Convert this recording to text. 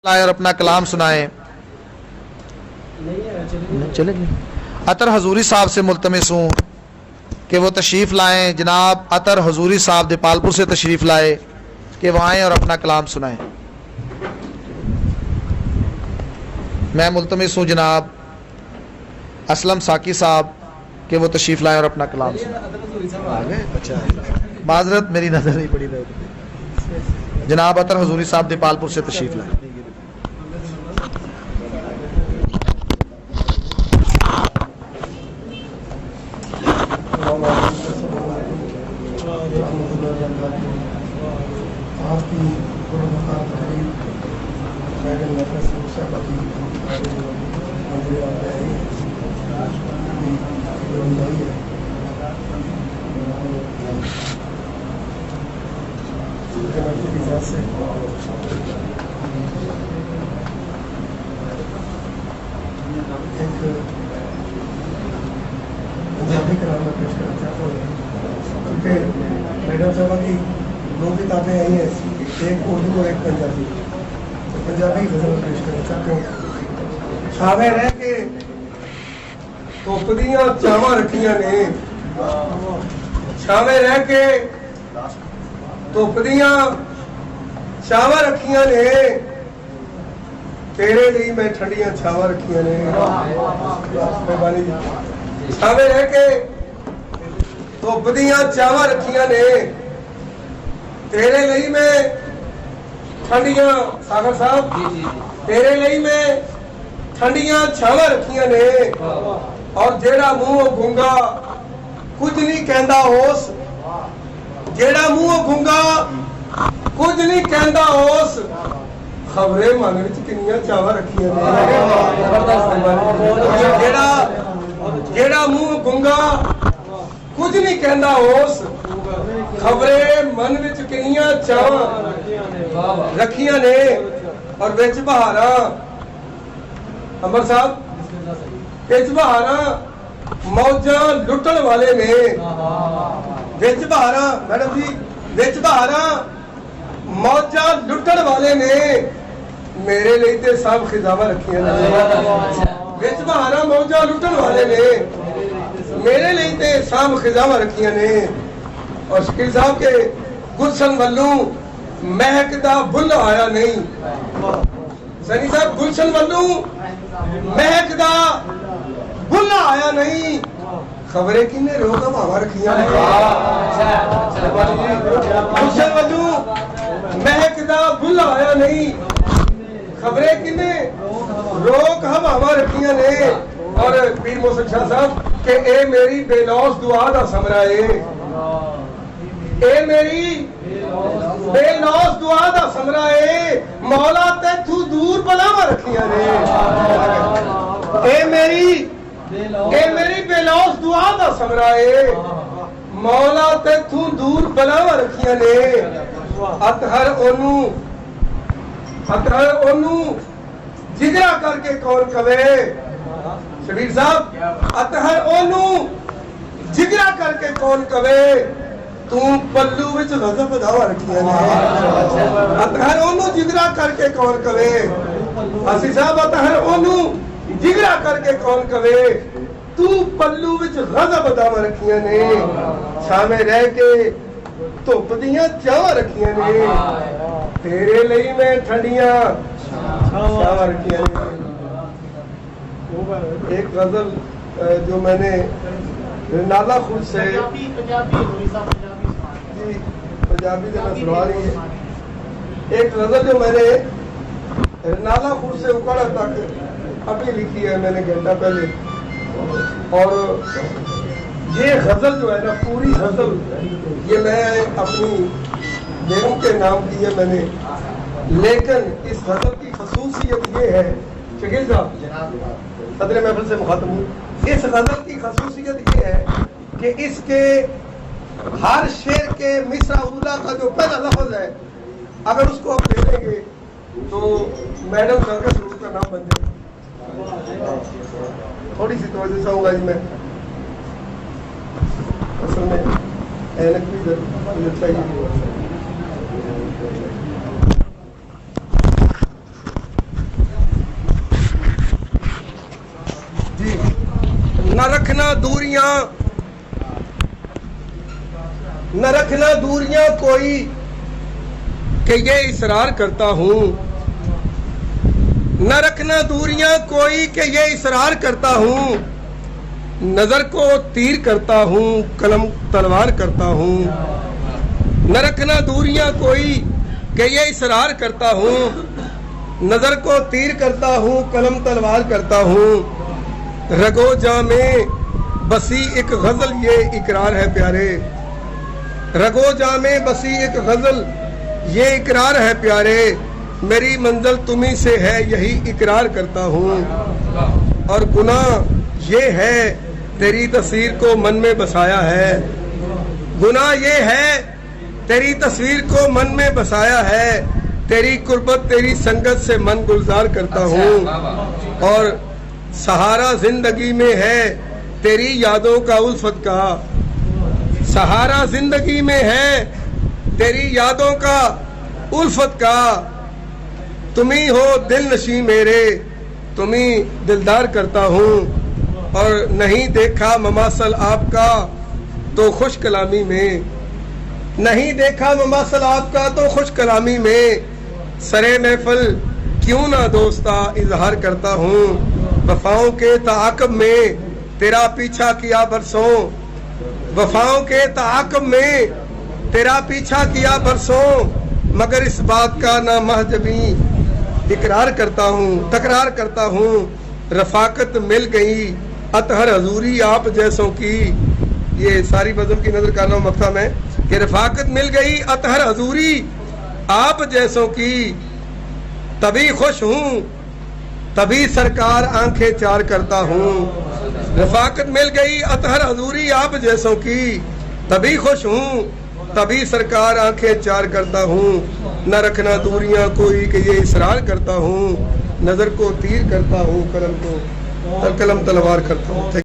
लाए और अपना कलाम सुनाए। चलेगी। अतर हजूरी साहब से मुल्तमिस हूँ कि वो तशरीफ़ लाएँ। जनाब अतर हजूरी साहब दीपालपुर से तशरीफ़ लाए कि वो आएँ और अपना कलाम सुनाएँ। मैं मुल्तमिस हूँ जनाब असलम साकी साहब कि वो तशरीफ़ लाएँ और अपना कलाम सुनाएँ। अच्छा माजरत मेरी नज़र नहीं पड़ी। जनाब अतर हजूरी साहब दीपालपुर से तशरीफ़ लाएँ। पंजाबी करार में पेश करना चाहता हूँ क्योंकि मैडम साहब की दो किताबें आई हैं, एक उर्दू और एक पंजाबी। तो पंजाबी गजल पेश करना चाहता हूँ। छावे रह के धुप दियां चावां रखियां ने, छावे रह के धुप दियां चावां रखियां ने, तेरे लिए मैं ठंडियां छावां रखियां ने। मेहरबानी जी। छावे रह के धुप दियां चावां रखियां ने, तेरे लिए मैं ठंडियां सागर साहब तेरे लिए मैं ठंडियां छावां रखियां ने। और जेड़ा मुंह गूंगा कुछ नहीं कहंदा होस, जेड़ा मुंह गूंगा कुछ नहीं कहंदा होस, खबरे मन विच किन्नियां चावां रखियां ने। जेड़ा मुंह गूंगा कुछ नहीं कहंदा होस, खबरे मन विच किन्नियां चावां रखियां ने। और विच बहारा अमर साहब विच बहारा मौजा लुटन वाले ने, विच बहारा मैडम जी विच बहारा मौजा लुटन वाले ने, मेरे लिए ते सब खिजावां रखियां ने। विच बहारा मौजा लुटन वाले ने, मेरे लिए ते सब खिजावां रखियां ने। और शकील साहब के गुलशन वालों महकदा बुल आया नहीं, सनी साहब गुलशन वालों महकदा बुल आया नहीं, खबरें किन्ने रोक हवा रखियां ने। गुलशन वालों महकदा बुल आया नहीं, खबरें किन्ने रोक हवा रखियां ने। और पीर मोहसिन शाह साहब के ए मेरी बेलौस दुआ दा समरा है, ए मेरी बेलौस दुआ दा समरा है, मौला तैथू दूर बलावा रखियां ने। ए मेरी बेलौस दुआ दा समरा है, मौला तैथू दूर बलावा रखियां ने। अतहर ओनू जिगरा करके कौन कवे, शबीर साहब अतहर ओनू जिगरा करके कौन कवे, तू पल्लू विच गजब दावा रखियां ने। अतहर ओनू जिगरा करके कौन कवे, असी साहब अतहर ओनू जिगरा करके कौन कवे, तू पल्लू विच गजब दावा रखियां ने। छावे रह के धुप दियां चावां रखियां ने, तेरे लिए मैं ठंडियां छावां रखियां ने। एक गजल जो मैंने नाला खुद से पंजाबी सुना रही है, एक गजल जो मैंने नाला खुद से उकाड़ा तक अभी लिखी है मैंने घंटा पहले। और ये गजल जो है ना पूरी गजल ये मैं अपनी बेगम के नाम की है मैंने, लेकिन इस गजल की खसूसियत ये है शकील साहब सदर महफिल से मुखातब हूँ, इस गजल की खसूसियत ये है कि इसके हर शेर के मिसरा उला का जो पहला लफ्ज है अगर उसको आप ले लेंगे तो मैडम सर का शुरू का नाम बन जाए। थोड़ी सी तवज्जो चाहूंगा जी मैं, असल में ऐनक भी चाहिए। दूरियां, न रखना दूरियां कोई कि ये इसरार करता हूं, न रखना दूरियां कोई कि ये इसरार करता हूं, नजर को तीर करता हूं, कलम तलवार करता हूं। न रखना दूरियां कोई कि ये इसरार करता हूं, नजर को तीर करता हूं, कलम तलवार करता हूं। रगो जा में बसी एक गजल ये इकरार है प्यारे, रगो जा में बसी एक गजल ये इकरार है प्यारे, मेरी मंजिल तुम्ही से है यही इकरार करता हूँ। और गुनाह ये है तेरी तस्वीर को मन में बसाया है, गुनाह ये है तेरी तस्वीर को मन में बसाया है, तेरी कुर्बत तेरी संगत से मन गुलजार करता हूँ। और सहारा जिंदगी में है तेरी यादों का उल्फत का, सहारा जिंदगी में है तेरी यादों का उल्फत का, तुम्ही हो दिल नशी मेरे, तुम्ही दिलदार करता हूँ। और नहीं देखा ममासल आपका तो खुश कलामी में, नहीं देखा ममासल आपका तो खुश कलामी में, सरे महफिल क्यों ना दोस्ता इजहार करता हूँ। वफाओं के ताक़ब में तेरा पीछा किया बरसों, वफाओं के ताक़ब में तेरा पीछा किया बरसों, मगर इस बात का ना महजबी इकरार करता हूँ, तकरार करता हूँ। रफाकत मिल गई अतहर हजूरी आप जैसों की, ये सारी बज़म की नजर का नाम मफहम है कि रफाकत मिल गई अतहर हजूरी आप जैसों की, तभी खुश हूँ तभी सरकार आंखें चार करता हूँ। रफाकत मिल गई अतहर हजूरी आप जैसों की, तभी खुश हूँ तभी सरकार आंखें चार करता हूँ। न रखना दूरियां कोई कि ये इसरार करता हूँ, नजर को तीर करता हूँ, कलम तलवार करता हूँ।